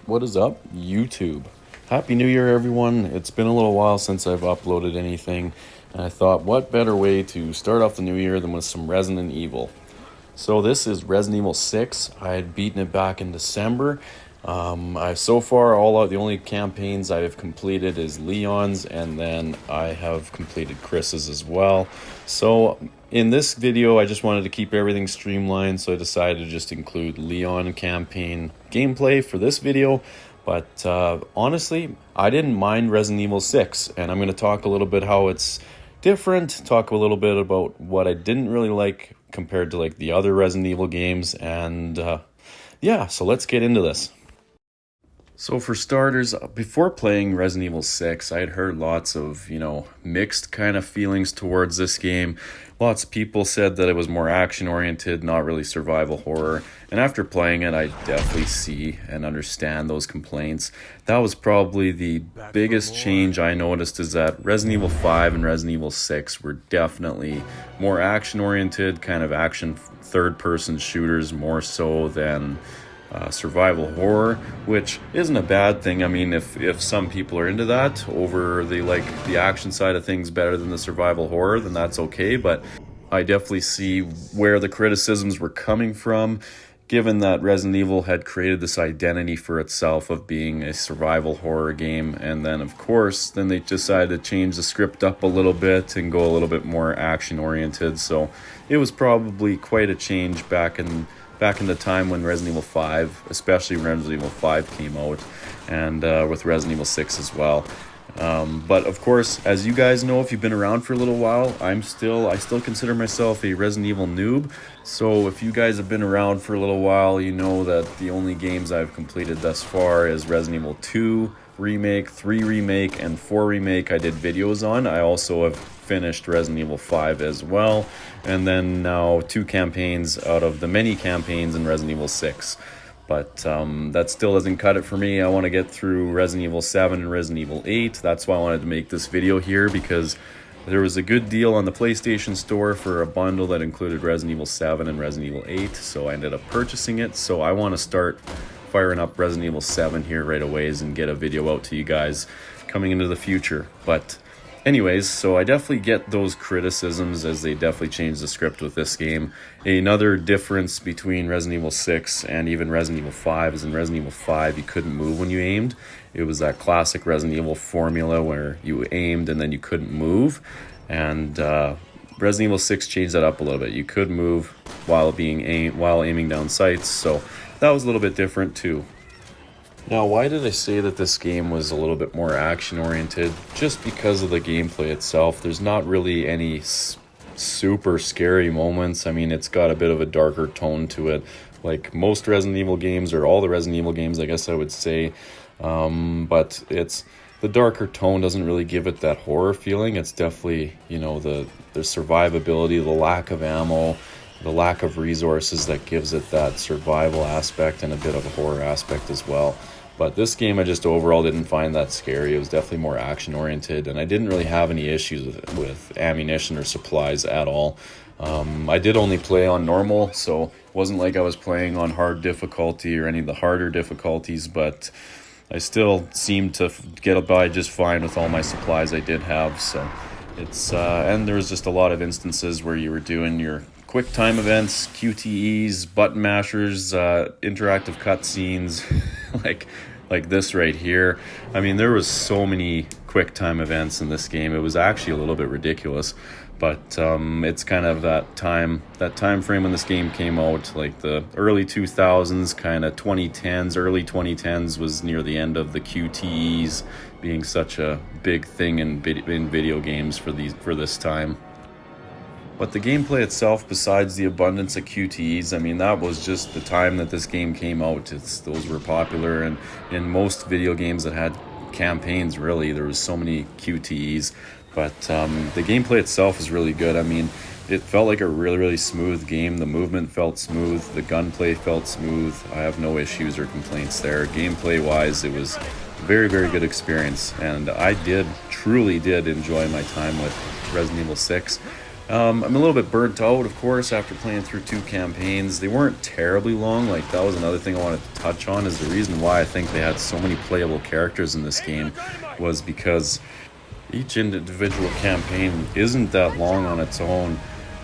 What is up, YouTube? Happy New Year, everyone. It's been a little while since I've uploaded anything, and I thought, what better way to start off the new year than with some Resident Evil? So this is Resident Evil 6. I had beaten it back in December. I so far all out the only campaigns I have completed is Leon's, and then I have completed Chris's as well. So in this video, I just wanted to keep everything streamlined, so I decided to just include Leon campaign gameplay for this video. But honestly, I didn't mind Resident Evil 6, and I'm going to talk a little bit how it's different, talk a little bit about what I didn't really like compared to like the other Resident Evil games, and yeah, so let's get into this. So for starters, before playing Resident Evil 6, I had heard lots of, mixed kind of feelings towards this game. Lots of people said that it was more action-oriented, not really survival horror. And after playing it, I definitely see and understand those complaints. That was probably the biggest change I noticed, is that Resident Evil 5 and Resident Evil 6 were definitely more action-oriented, kind of action third-person shooters more so than survival horror, which isn't a bad thing. I mean, if some people are into that, over they like the action side of things better than the survival horror, then that's okay. But I definitely see where the criticisms were coming from, given that Resident Evil had created this identity for itself of being a survival horror game, and then of course then they decided to change the script up a little bit and go a little bit more action oriented. So it was probably quite a change back in the time when Resident Evil 5, especially Resident Evil 5 came out, and with Resident Evil 6 as well. But of course, as you guys know, if you've been around for a little while, I still consider myself a Resident Evil noob. So if you guys have been around for a little while, you know that the only games I've completed thus far is Resident Evil 2 Remake, 3 Remake, and 4 Remake I did videos on. I also have finished Resident Evil 5 as well, and then now 2 campaigns out of the many campaigns in Resident Evil 6. But that still doesn't cut it for me. I want to get through Resident Evil 7 and Resident Evil 8. That's why I wanted to make this video here, because there was a good deal on the PlayStation Store for a bundle that included Resident Evil 7 and Resident Evil 8, so I ended up purchasing it. So I want to start firing up Resident Evil 7 here right away and get a video out to you guys coming into the future. But anyways, so I definitely get those criticisms, as they definitely changed the script with this game. Another difference between Resident Evil 6 and even Resident Evil 5 is in Resident Evil 5 you couldn't move when you aimed. It was that classic Resident Evil formula where you aimed and then you couldn't move. And Resident Evil 6 changed that up a little bit. You could move while aiming down sights, so that was a little bit different too. Now, why did I say that this game was a little bit more action-oriented? Just because of the gameplay itself. There's not really any super scary moments. I mean, it's got a bit of a darker tone to it, like most Resident Evil games, or all the Resident Evil games, I guess I would say. But the darker tone doesn't really give it that horror feeling. It's definitely, the survivability, the lack of ammo, the lack of resources that gives it that survival aspect and a bit of a horror aspect as well. But this game I just overall didn't find that scary. It was definitely more action oriented, and I didn't really have any issues with ammunition or supplies at all. I did only play on normal, so it wasn't like I was playing on hard difficulty or any of the harder difficulties, but I still seemed to get by just fine with all my supplies I did have. So it's and there was just a lot of instances where you were doing your quick time events, QTEs, button mashers, interactive cutscenes, like this right here. I mean, there was so many quick time events in this game. It was actually a little bit ridiculous. But it's kind of that time frame when this game came out, like the early 2000s, kind of 2010s, early 2010s was near the end of the QTEs being such a big thing in video games for this time. But the gameplay itself, besides the abundance of QTEs, I mean, that was just the time that this game came out. Those were popular, and in most video games that had campaigns, really, there was so many QTEs. But the gameplay itself is really good. I mean, it felt like a really, really smooth game. The movement felt smooth. The gunplay felt smooth. I have no issues or complaints there. Gameplay-wise, it was a very, very good experience. And I truly did enjoy my time with Resident Evil 6. I'm a little bit burnt out, of course, after playing through 2 campaigns. They weren't terribly long. Like, that was another thing I wanted to touch on, is the reason why I think they had so many playable characters in this game was because each individual campaign isn't that long on its own.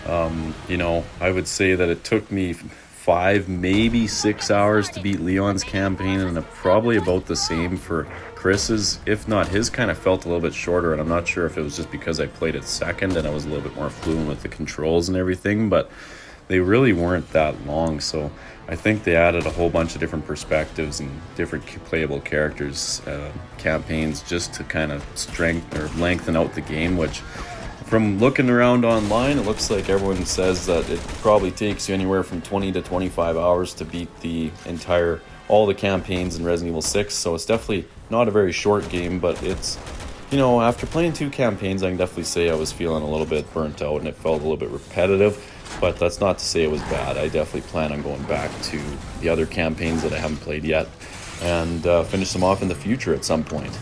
I would say that it took me 5, maybe 6 hours to beat Leon's campaign, and probably about the same for Chris's. If not, his kind of felt a little bit shorter, and I'm not sure if it was just because I played it second and I was a little bit more fluent with the controls and everything, but they really weren't that long. So I think they added a whole bunch of different perspectives and different playable characters, campaigns, just to kind of strengthen or lengthen out the game, which, from looking around online, it looks like everyone says that it probably takes you anywhere from 20 to 25 hours to beat all the campaigns in Resident Evil 6. So it's definitely not a very short game, but it's, after playing 2 campaigns, I can definitely say I was feeling a little bit burnt out and it felt a little bit repetitive. But that's not to say it was bad. I definitely plan on going back to the other campaigns that I haven't played yet and finish them off in the future at some point.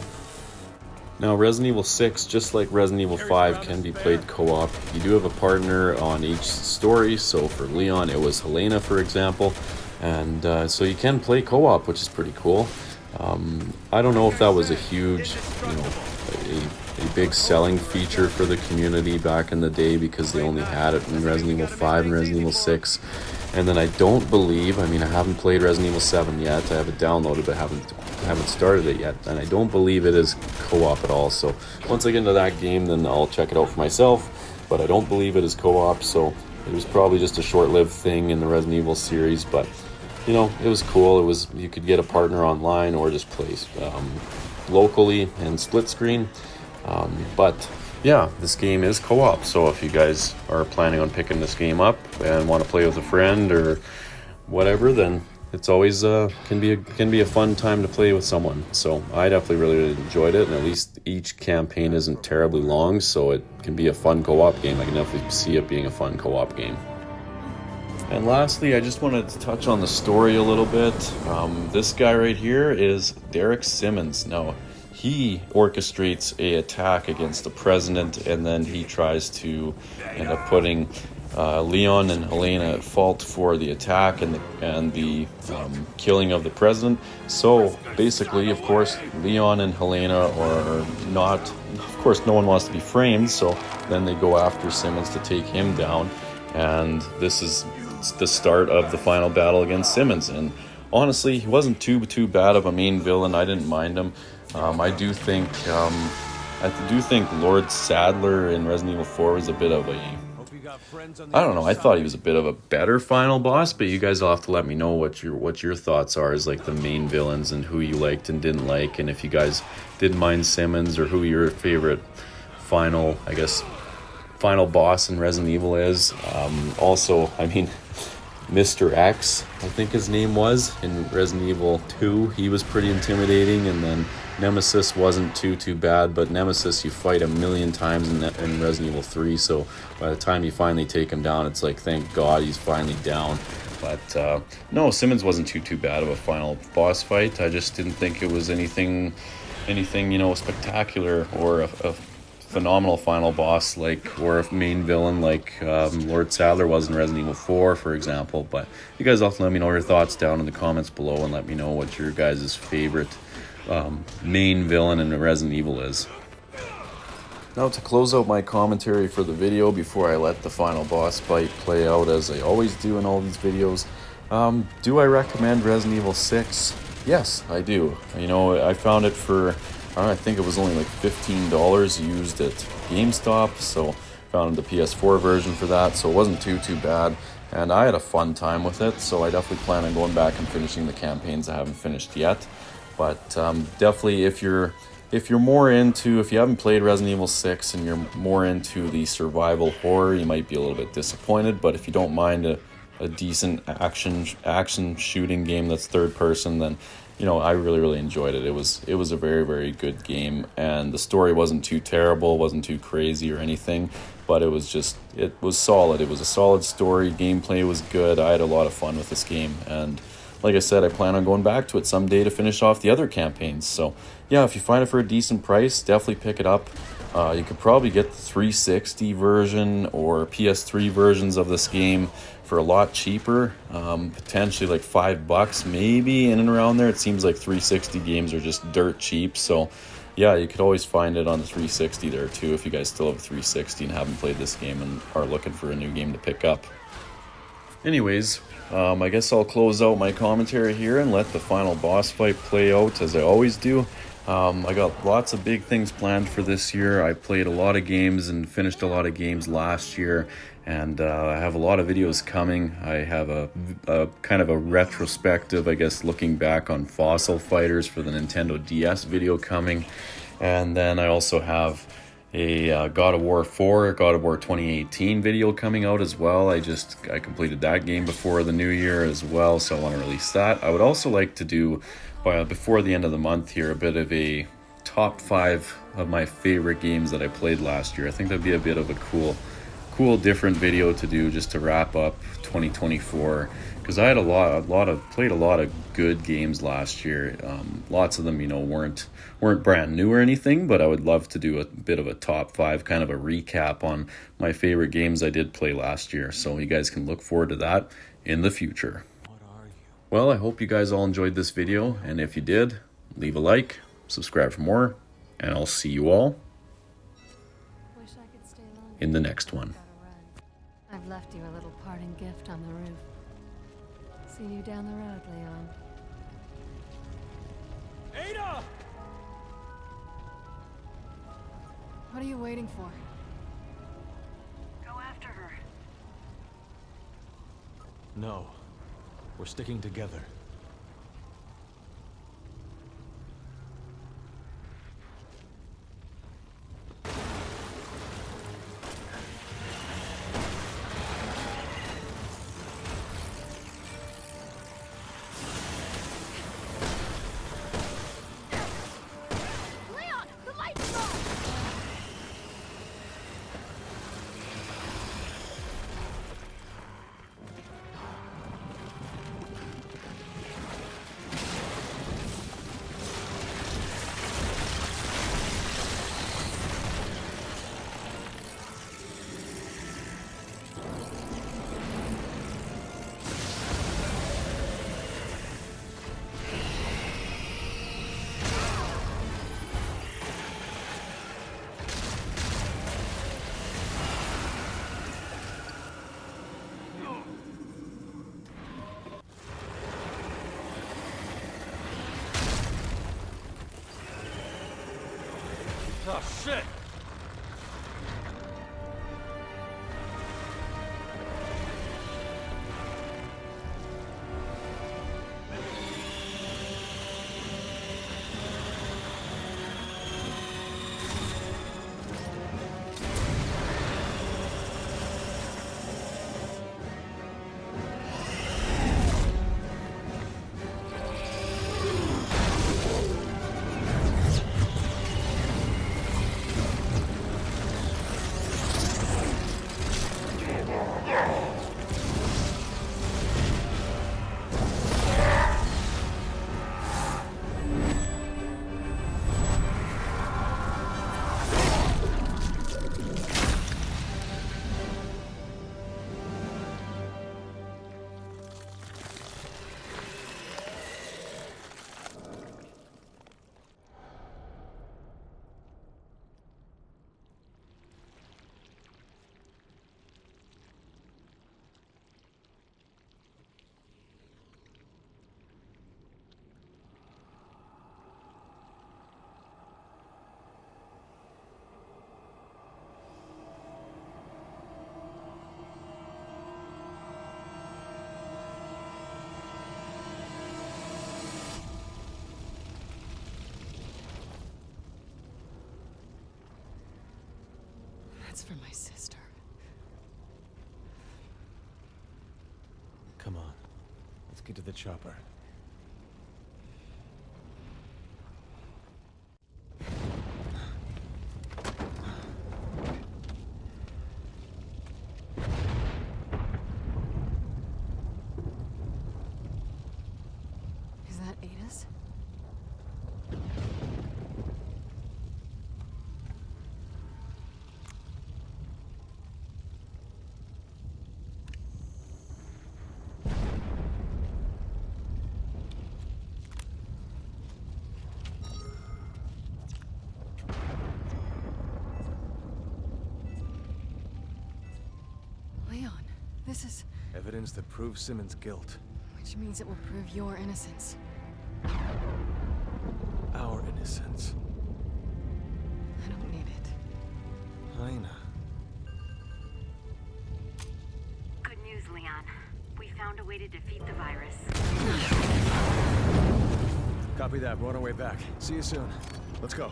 Now, Resident Evil 6, just like Resident Evil 5, can be played co-op. You do have a partner on each story, so for Leon, it was Helena, for example, and so you can play co-op, which is pretty cool. I don't know if that was a huge, a big selling feature for the community back in the day, because they only had it in Resident Evil 5 and Resident Evil 6. And then I don't believe, I haven't played Resident Evil 7 yet. I have it downloaded, but haven't started it yet. And I don't believe it is co-op at all. So once I get into that game, then I'll check it out for myself. But I don't believe it is co-op, so it was probably just a short-lived thing in the Resident Evil series. But, it was cool. You could get a partner online or just play locally and split screen. But yeah, this game is co-op, so if you guys are planning on picking this game up and want to play with a friend or whatever, then it's always can be a fun time to play with someone. So I definitely really enjoyed it, and at least each campaign isn't terribly long, so it can be a fun co-op game. I can definitely see it being a fun co-op game. And lastly, I just wanted to touch on the story a little bit. This guy right here is Derek Simmons. Now, he orchestrates a attack against the president, and then he tries to end up putting Leon and Helena at fault for the attack and the killing of the president. So basically, of course, Leon and Helena are not, of course, no one wants to be framed, so then they go after Simmons to take him down, and this is the start of the final battle against Simmons. And honestly, he wasn't too bad of a main villain. I didn't mind him. I do think Lord Sadler in Resident Evil 4 was a bit of I don't know, I thought he was a bit of a better final boss, but you guys will have to let me know what your thoughts are as like the main villains and who you liked and didn't like, and if you guys didn't mind Simmons, or who your favorite final boss in Resident Evil is. Also, Mr. X, I think his name was, in Resident Evil 2, he was pretty intimidating, and then Nemesis wasn't too bad, but Nemesis you fight a million times in Resident Evil 3, so by the time you finally take him down, it's like, thank God he's finally down. But no, Simmons wasn't too bad of a final boss fight. I just didn't think it was anything spectacular, or a phenomenal final boss or a main villain like Lord Sadler was in Resident Evil 4, for example. But you guys have to let me know your thoughts down in the comments below, and let me know what your guys' favorite main villain in Resident Evil is. Now, to close out my commentary for the video before I let the final boss fight play out, as I always do in all these videos, do I recommend Resident Evil 6? Yes, I do. I found it for, I think it was only like $15 used at GameStop, so found the PS4 version for that, so it wasn't too bad, and I had a fun time with it, so I definitely plan on going back and finishing the campaigns I haven't finished yet. But definitely, if you haven't played Resident Evil 6 and you're more into the survival horror, you might be a little bit disappointed, but if you don't mind a decent action shooting game that's third person, then I really enjoyed it. It was a very, very good game, and the story wasn't too terrible, wasn't too crazy or anything, but it was solid. It was a solid story. Gameplay was good. I had a lot of fun with this game, and like I said, I plan on going back to it someday to finish off the other campaigns. So yeah, if you find it for a decent price, definitely pick it up. You could probably get the 360 version or PS3 versions of this game for a lot cheaper, potentially like $5 maybe in and around there. It seems like 360 games are just dirt cheap, so yeah, you could always find it on the 360 there too if you guys still have a 360 and haven't played this game and are looking for a new game to pick up. Anyways, I guess I'll close out my commentary here and let the final boss fight play out as I always do. I got lots of big things planned for this year. I played a lot of games and finished a lot of games last year, and I have a lot of videos coming. I have a kind of a retrospective, I guess, looking back on Fossil Fighters for the Nintendo DS video coming, and then I also have a God of War 4, God of War 2018 video coming out as well. I completed that game before the new year as well, so I want to release that. I would also like to do, before the end of the month here, a bit of a top 5 of my favorite games that I played last year. I think that'd be a bit of a cool different video to do just to wrap up 2024, because I had played a lot of good games last year. Lots of them, weren't brand new or anything, but I would love to do a bit of a top 5, kind of a recap on my favorite games I did play last year. So you guys can look forward to that in the future. Well, I hope you guys all enjoyed this video, and if you did, leave a like, subscribe for more, and I'll see you all in the next one. I've left you a little parting gift on the roof. See you down the road, Leon. Ada! What are you waiting for? Go after her. No. We're sticking together. Leon! The light's on! Oh, shit! That's for my sister. Come on. Let's get to the chopper. Is that Ada's? Leon, this is... Evidence that proves Simmons' guilt. Which means it will prove your innocence. Our innocence. I don't need it. Lena. Good news, Leon. We found a way to defeat the virus. Copy that. We're on our way back. See you soon. Let's go.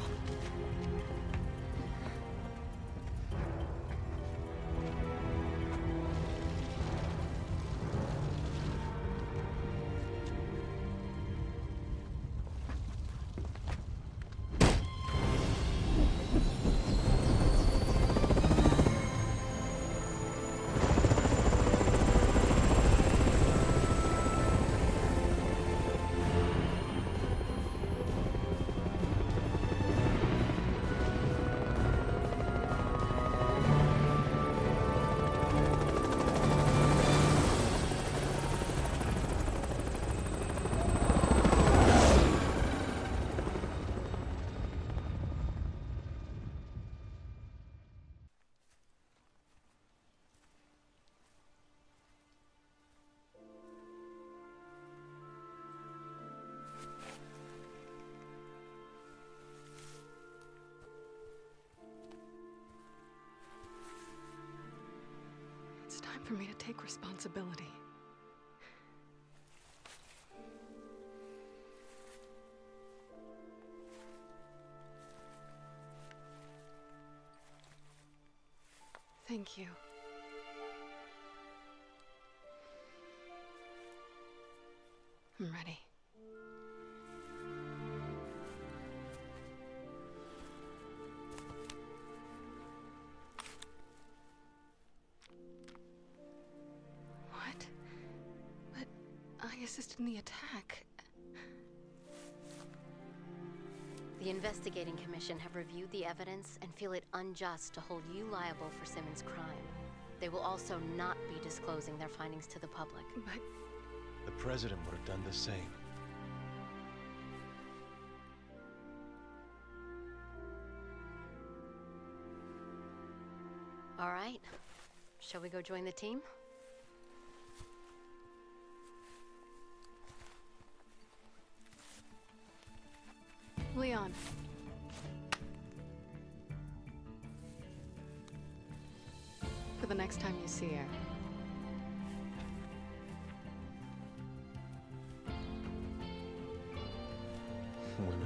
It's time for me to take responsibility. Thank you. I'm ready. What? But I assisted in the attack. The Investigating Commission have reviewed the evidence and feel it unjust to hold you liable for Simmons' crime. They will also not be disclosing their findings to the public. But The president would have done the same. All right. Shall we go join the team? Leon. For the next time you see her. Women.